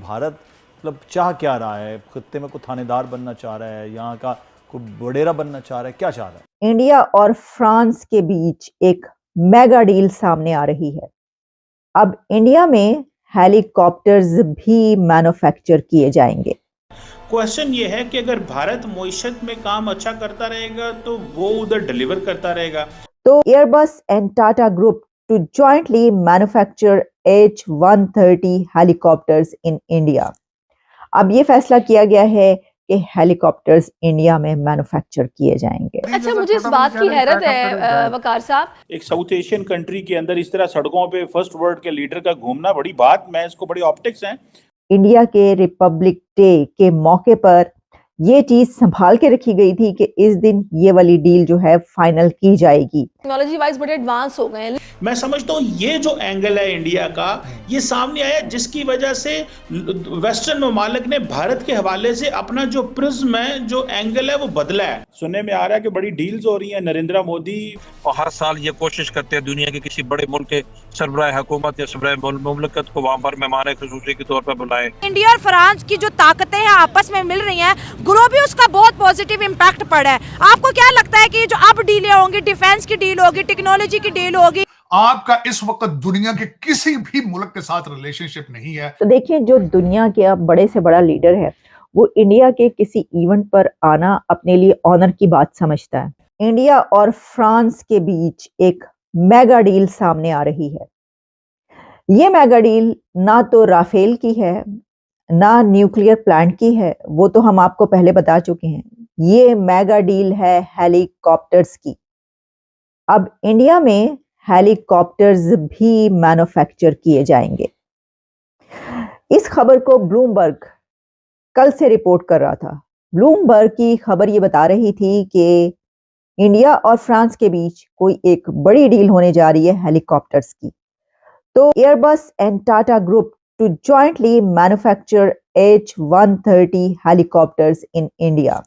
भारत मतलब चाह क्या रहा है? खित्ते में कोई थानेदार बनना चाह रहा है, यहाँ का कोई वडेरा बनना चाह रहा है, क्या चाह रहा है? इंडिया और फ्रांस के बीच एक मेगा डील सामने आ रही है। अब इंडिया में हेलीकॉप्टर्स भी मैन्युफैक्चर किए जाएंगे। क्वेश्चन ये है कि अगर भारत मईशत में काम अच्छा करता रहेगा तो वो उधर डिलीवर करता रहेगा। तो Airbus and Tata group to jointly manufacture H-130 helicopters in India. अब ये फैसला किया गया है कि हेलीकॉप्टर्स इंडिया में मैन्युफैक्चर किए जाएंगे। अच्छा, मुझे इस बात की हैरत है वकार साहब, एक साउथ एशियन कंट्री के अंदर इस तरह सड़कों पे फर्स्ट वर्ल्ड के लीडर का घूमना बड़ी बात, मैं इसको बड़ी ऑप्टिक्स हैं। इंडिया के रिपब्लिक डे के मौके पर ये चीज संभाल के रखी गई थी कि इस दिन ये वाली डील जो है फाइनल की जाएगी। टेक्नोलॉजी वाइज बड़े एडवांस हो गए हैं। मैं समझता हूँ ये जो एंगल है इंडिया का, ये सामने आया जिसकी वजह से वेस्टर्न ममालिक ने भारत के हवाले से अपना जो प्रिज्म है, जो एंगल है, वो बदला है। सुनने में आ रहा है कि बड़ी डील्स हो रही हैं। नरेंद्र मोदी और हर साल ये कोशिश करते हैं दुनिया के किसी बड़े मुल्क के सरबराह हुकूमत या सरबराह मुमलकत को वहाँ पर मेहमान खुसूसी के तौर पर बुलाएं। इंडिया और फ्रांस की जो ताकतें हैं आपस में मिल रही हैं, ग्रो भी उसका बहुत पॉजिटिव इम्पैक्ट पड़ा है। आपको क्या लगता है कि जो अब डीलें होंगी, डिफेंस की डील होगी, टेक्नोलॉजी की डील होगी, आपका इस वक्त दुनिया के किसी भी मुल्क के साथ रिलेशनशिप नहीं है। तो देखिए, जो दुनिया के अब बड़े से बड़ा लीडर है वो इंडिया के किसी इवेंट पर आना अपने लिए ऑनर की बात समझता है। इंडिया और फ्रांस के बीच एक मेगा डील सामने आ रही है। ये मेगा डील ना तो राफेल की है, ना न्यूक्लियर प्लांट की है, वो तो हम आपको पहले बता चुके हैं। ये मेगा डील है हेलीकॉप्टर्स की। अब इंडिया में हेलीकॉप्टर्स भी मैन्युफैक्चर किए जाएंगे। इस खबर को ब्लूमबर्ग कल से रिपोर्ट कर रहा था। ब्लूमबर्ग की खबर ये बता रही थी कि इंडिया और फ्रांस के बीच कोई एक बड़ी डील होने जा रही है हेलीकॉप्टर्स की। तो Airbus and Tata group to jointly manufacture H-130 helicopters in India.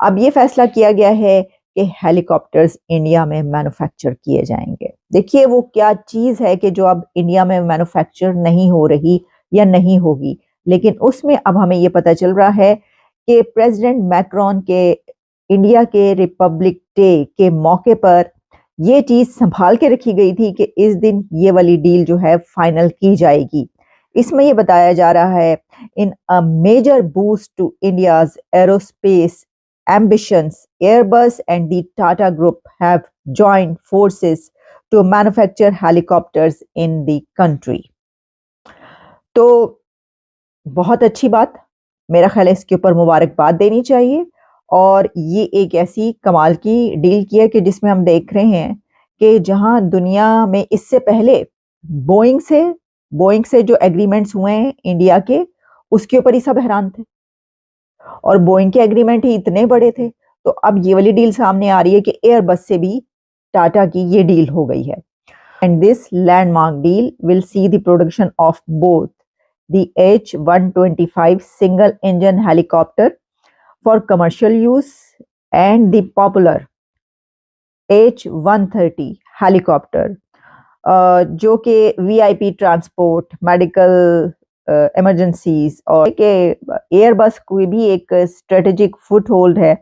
अब ये फैसला किया गया है कि हेलीकॉप्टर्स इंडिया में मैन्युफैक्चर किए जाएंगे। देखिए, वो क्या चीज़ है कि जो अब इंडिया में मैन्युफैक्चर नहीं हो रही या नहीं होगी, लेकिन उसमें अब हमें ये पता चल रहा है कि प्रेसिडेंट मैक्रोन के इंडिया के रिपब्लिक डे के मौके पर ये चीज़ संभाल के रखी गई थी कि इस दिन ये वाली डील जो है फाइनल की जाएगी। इसमें ये बताया जा रहा है, in a major boost to India's aerospace ambitions, Airbus and the Tata Group have joined forces to manufacture helicopters in the country. तो बहुत अच्छी बात, मेरा ख्याल है इसके ऊपर मुबारकबाद देनी चाहिए। और ये एक ऐसी कमाल की डील की है कि जिसमें हम देख रहे हैं कि जहां दुनिया में इससे पहले बोइंग से जो एग्रीमेंट्स हुए हैं इंडिया के, उसके ऊपर ही सब हैरान थे और बोइंग के एग्रीमेंट ही इतने बड़े थे। तो अब ये वाली डील सामने आ रही है कि एयरबस से भी टाटा की ये डील हो गई है। And this landmark deal will see the production of both the H-125 single engine helicopter for commercial use and the popular H-130 helicopter, जो कि वीआईपी ट्रांसपोर्ट, मेडिकल इमरजेंसीज, और के एयरबस कोई भी एक स्ट्रेटेजिक फुट होल्ड है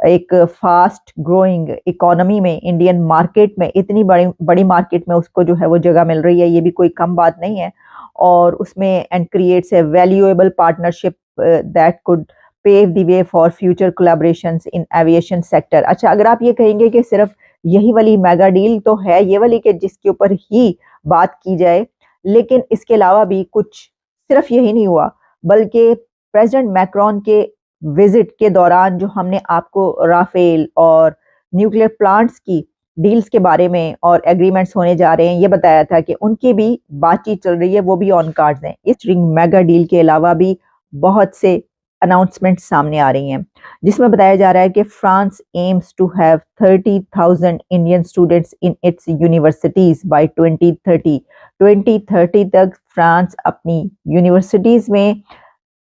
एक fast growing economy में, इंडियन मार्केट में, इतनी बड़ी मार्केट में उसको जो है वो जगह मिल रही है, ये भी कोई कम बात नहीं है। और उसमें and creates a valuable partnership that could pave the way for future collaborations in aviation sector. अच्छा, अगर आप ये कहेंगे कि सिर्फ यही वाली मेगा डील तो है ये वाली कि जिसके ऊपर ही बात की जाए, लेकिन इसके अलावा भी कुछ, सिर्फ यही नहीं हुआ, बल्कि प्रेसिडेंट मैक्रोन के विजिट के दौरान जो हमने आपको राफेल और न्यूक्लियर प्लांट्स की डील्स के बारे में और एग्रीमेंट्स होने जा रहे हैं, ये बताया था कि उनकी भी बातचीत चल रही है, वो भी ऑन कार्ड्स हैं। इस रिंग मेगा डील के अलावा भी बहुत से अनाउंसमेंट सामने आ रही हैं, जिसमें बताया जा रहा है कि France aims to have 30,000 Indian students in its universities by 2030। 2030 तक फ्रांस अपनी यूनिवर्सिटीज में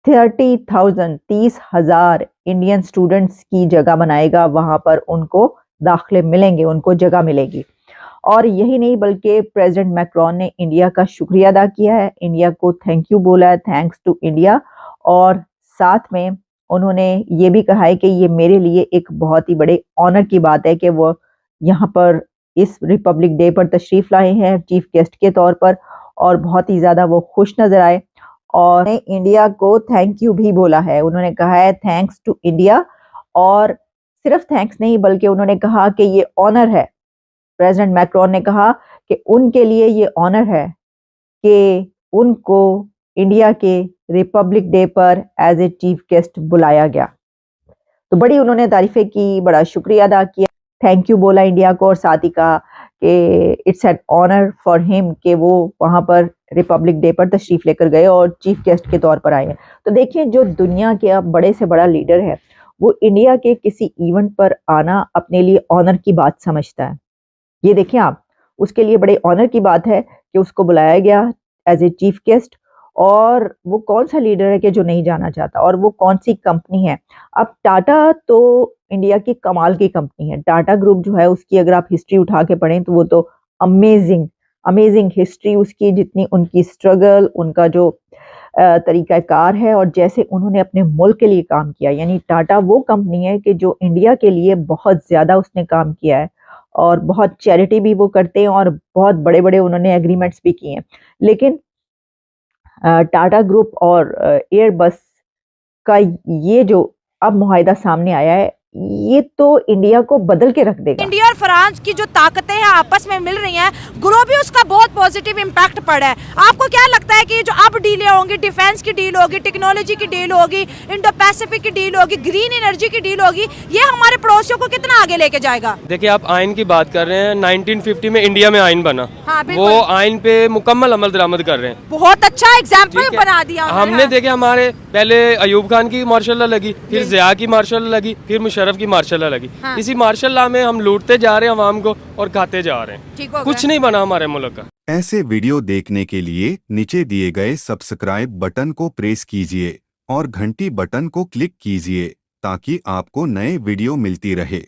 30,000 इंडियन स्टूडेंट्स की जगह बनाएगा, वहां पर उनको दाखिले मिलेंगे, उनको जगह मिलेगी। और यही नहीं बल्कि प्रेसिडेंट मैक्रोन ने इंडिया का शुक्रिया अदा किया है, इंडिया को थैंक यू बोला है, थैंक्स टू इंडिया। और साथ में उन्होंने ये भी कहा है कि ये मेरे लिए एक बहुत ही बड़े ऑनर की बात है कि वो यहाँ पर इस रिपब्लिक डे पर तशरीफ लाए हैं चीफ गेस्ट के तौर पर, और बहुत ही ज़्यादा वो खुश नज़र आए और इंडिया को थैंक यू भी बोला है। उन्होंने कहा है थैंक्स टू इंडिया, और सिर्फ थैंक्स नहीं बल्कि उन्होंने कहा कि ये ऑनर है, प्रेसिडेंट मैक्रोन ने कहा कि उनके लिए ये ऑनर है कि उनको इंडिया के रिपब्लिक डे पर एज ए चीफ गेस्ट बुलाया गया। तो बड़ी उन्होंने तारीफें की, बड़ा शुक्रिया अदा किया, थैंक यू बोला इंडिया को, और साथ ही कहा कि it's an honour for him कि वो वहाँ पर रिपब्लिक डे पर तशरीफ लेकर गए और चीफ गेस्ट के तौर पर आए हैं। तो देखिए, जो दुनिया के अब बड़े से बड़ा लीडर है वो इंडिया के किसी इवेंट पर आना अपने लिए ऑनर की बात समझता है। ये देखिए आप, उसके लिए बड़े ऑनर की बात है कि उसको बुलाया गया एज ए चीफ गेस्ट, और वो कौन सा लीडर है कि जो नहीं जाना चाहता, और वो कौन सी कंपनी है। अब टाटा तो इंडिया की कमाल की कंपनी है, टाटा ग्रुप जो है उसकी अगर आप हिस्ट्री उठा के पढ़ें तो वो तो अमेजिंग हिस्ट्री उसकी, जितनी उनकी स्ट्रगल, उनका जो तरीक़ाकार है और जैसे उन्होंने अपने मुल्क के लिए काम किया। यानी टाटा वो कंपनी है कि जो इंडिया के लिए बहुत ज़्यादा उसने काम किया है, और बहुत चैरिटी भी वो करते हैं, और बहुत बड़े बड़े उन्होंने एग्रीमेंट्स भी किए हैं। लेकिन टाटा ग्रुप और एयरबस का ये जो अब मुआहिदा सामने आया है, ये तो इंडिया को बदल के रख देगा। इंडिया और फ्रांस की जो ताकतें हैं आपस में मिल रही हैं, ग्लोबली उसका बहुत पॉजिटिव इम्पैक्ट पड़ा है। आपको क्या लगता है कि जो अब डीलें होंगी, डिफेंस की डील होगी, टेक्नोलॉजी की डील होगी, इंडो पैसिफिक की डील होगी, ग्रीन एनर्जी की डील होगी, ये हमारे पड़ोसियों को कितना आगे लेके जाएगा? देखिए, आप आइन की बात कर रहे हैं, 1950 में इंडिया में आइन बना। हाँ, बिल्कुल। वो आइन पे मुकम्मल अमल दरामद कर रहे हैं। बहुत अच्छा एग्जाम्पल बना दिया हमने देखे, हमारे पहले अयूब खान की मार्शल लॉ लगी, फिर ज़िया की मार्शल लॉ लगी, फिर मुशर्रफ की मार्शल लॉ लगी। हाँ। इसी मार्शल लॉ में हम लूटते जा रहे हैं आवाम को और खाते जा रहे हैं। ठीक हो गया। कुछ नहीं बना हमारे मुल्क का। ऐसे वीडियो देखने के लिए नीचे दिए गए सब्सक्राइब बटन को प्रेस कीजिए और घंटी बटन को क्लिक कीजिए ताकि आपको नए वीडियो मिलती रहे।